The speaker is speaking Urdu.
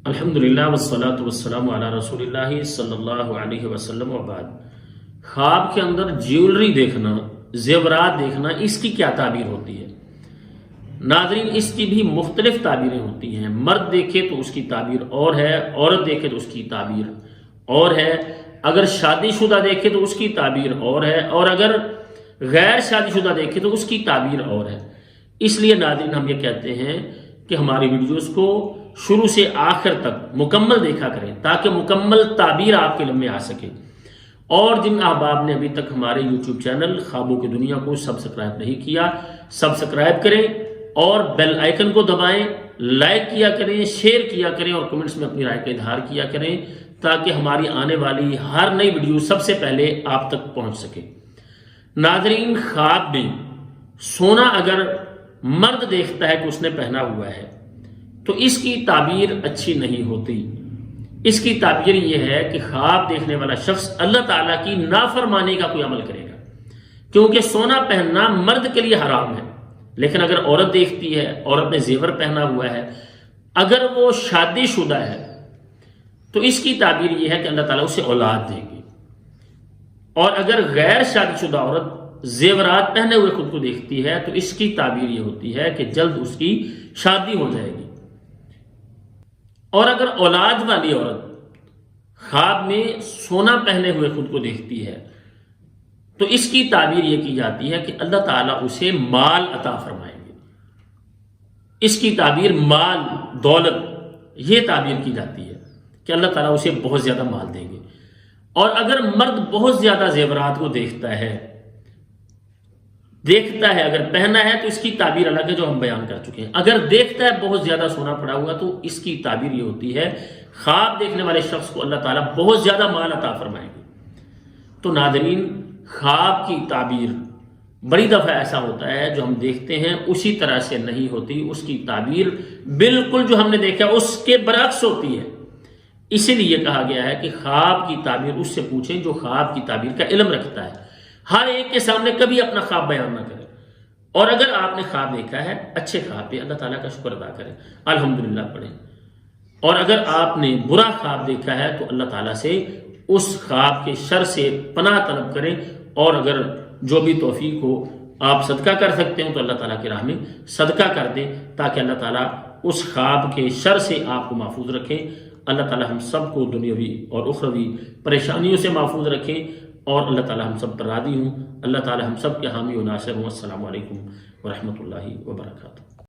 الحمدللہ والصلاة والسلام علی رسول اللہ صلی اللہ علیہ وسلم وبعد۔ خواب کے اندر جیولری دیکھنا، زیورات دیکھنا، اس کی کیا تعبیر ہوتی ہے؟ ناظرین، اس کی بھی مختلف تعبیریں ہوتی ہیں۔ مرد دیکھے تو اس کی تعبیر اور ہے، عورت دیکھے تو اس کی تعبیر اور ہے، اگر شادی شدہ دیکھے تو اس کی تعبیر اور ہے، اور اگر غیر شادی شدہ دیکھے تو اس کی تعبیر اور ہے۔ اس لیے ناظرین ہم یہ کہتے ہیں کہ ہماری ویڈیوز کو شروع سے آخر تک مکمل دیکھا کریں تاکہ مکمل تعبیر آپ کے علم میں آ سکے۔ اور جن احباب نے ابھی تک ہمارے یوٹیوب چینل خوابوں کی دنیا کو سبسکرائب نہیں کیا، سبسکرائب کریں اور بیل آئیکن کو دبائیں، لائک کیا کریں، شیئر کیا کریں اور کمنٹس میں اپنی رائے کا اظہار کیا کریں تاکہ ہماری آنے والی ہر نئی ویڈیو سب سے پہلے آپ تک پہنچ سکے۔ ناظرین، خواب میں سونا اگر مرد دیکھتا ہے کہ اس نے پہنا ہوا ہے تو اس کی تعبیر اچھی نہیں ہوتی۔ اس کی تعبیر یہ ہے کہ خواب دیکھنے والا شخص اللہ تعالیٰ کی نافرمانی کا کوئی عمل کرے گا، کیونکہ سونا پہننا مرد کے لیے حرام ہے۔ لیکن اگر عورت دیکھتی ہے، عورت نے زیور پہنا ہوا ہے، اگر وہ شادی شدہ ہے تو اس کی تعبیر یہ ہے کہ اللہ تعالیٰ اسے اولاد دے گی۔ اور اگر غیر شادی شدہ عورت زیورات پہنے ہوئے خود کو دیکھتی ہے تو اس کی تعبیر یہ ہوتی ہے کہ جلد اس کی شادی ہو جائے گی۔ اور اگر اولاد والی عورت خواب میں سونا پہنے ہوئے خود کو دیکھتی ہے تو اس کی تعبیر یہ کی جاتی ہے کہ اللہ تعالیٰ اسے مال عطا فرمائیں گے۔ اس کی تعبیر مال، دولت، یہ تعبیر کی جاتی ہے کہ اللہ تعالیٰ اسے بہت زیادہ مال دیں گے۔ اور اگر مرد بہت زیادہ زیورات کو دیکھتا ہے، اگر پہنا ہے تو اس کی تعبیر الگ ہے جو ہم بیان کر چکے ہیں۔ اگر دیکھتا ہے بہت زیادہ سونا پڑا ہوا تو اس کی تعبیر یہ ہوتی ہے خواب دیکھنے والے شخص کو اللہ تعالیٰ بہت زیادہ مال عطا فرمائیں گے۔ تو ناظرین، خواب کی تعبیر بڑی دفعہ ایسا ہوتا ہے جو ہم دیکھتے ہیں اسی طرح سے نہیں ہوتی، اس کی تعبیر بالکل جو ہم نے دیکھا اس کے برعکس ہوتی ہے۔ اسی لیے کہا گیا ہے کہ خواب کی تعبیر اس سے پوچھیں جو خواب کی تعبیر کا علم رکھتا ہے۔ ہر ایک کے سامنے کبھی اپنا خواب بیان نہ کریں، اور اگر آپ نے خواب دیکھا ہے اچھے خواب پہ اللہ تعالیٰ کا شکر ادا کریں، الحمدللہ پڑھیں۔ اور اگر آپ نے برا خواب دیکھا ہے تو اللہ تعالیٰ سے اس خواب کے شر سے پناہ طلب کریں، اور اگر جو بھی توفیق ہو آپ صدقہ کر سکتے ہو تو اللہ تعالیٰ کی راہ میں صدقہ کر دیں تاکہ اللہ تعالیٰ اس خواب کے شر سے آپ کو محفوظ رکھیں۔ اللہ تعالیٰ ہم سب کو دنیاوی اور اخروی پریشانیوں سے محفوظ رکھیں، اور اللہ تعالیٰ ہم سب پر راضی ہوں۔ اللہ تعالیٰ ہم سب کے حامی و ناصر ہوں۔ السلام علیکم ورحمۃ اللہ وبرکاتہ۔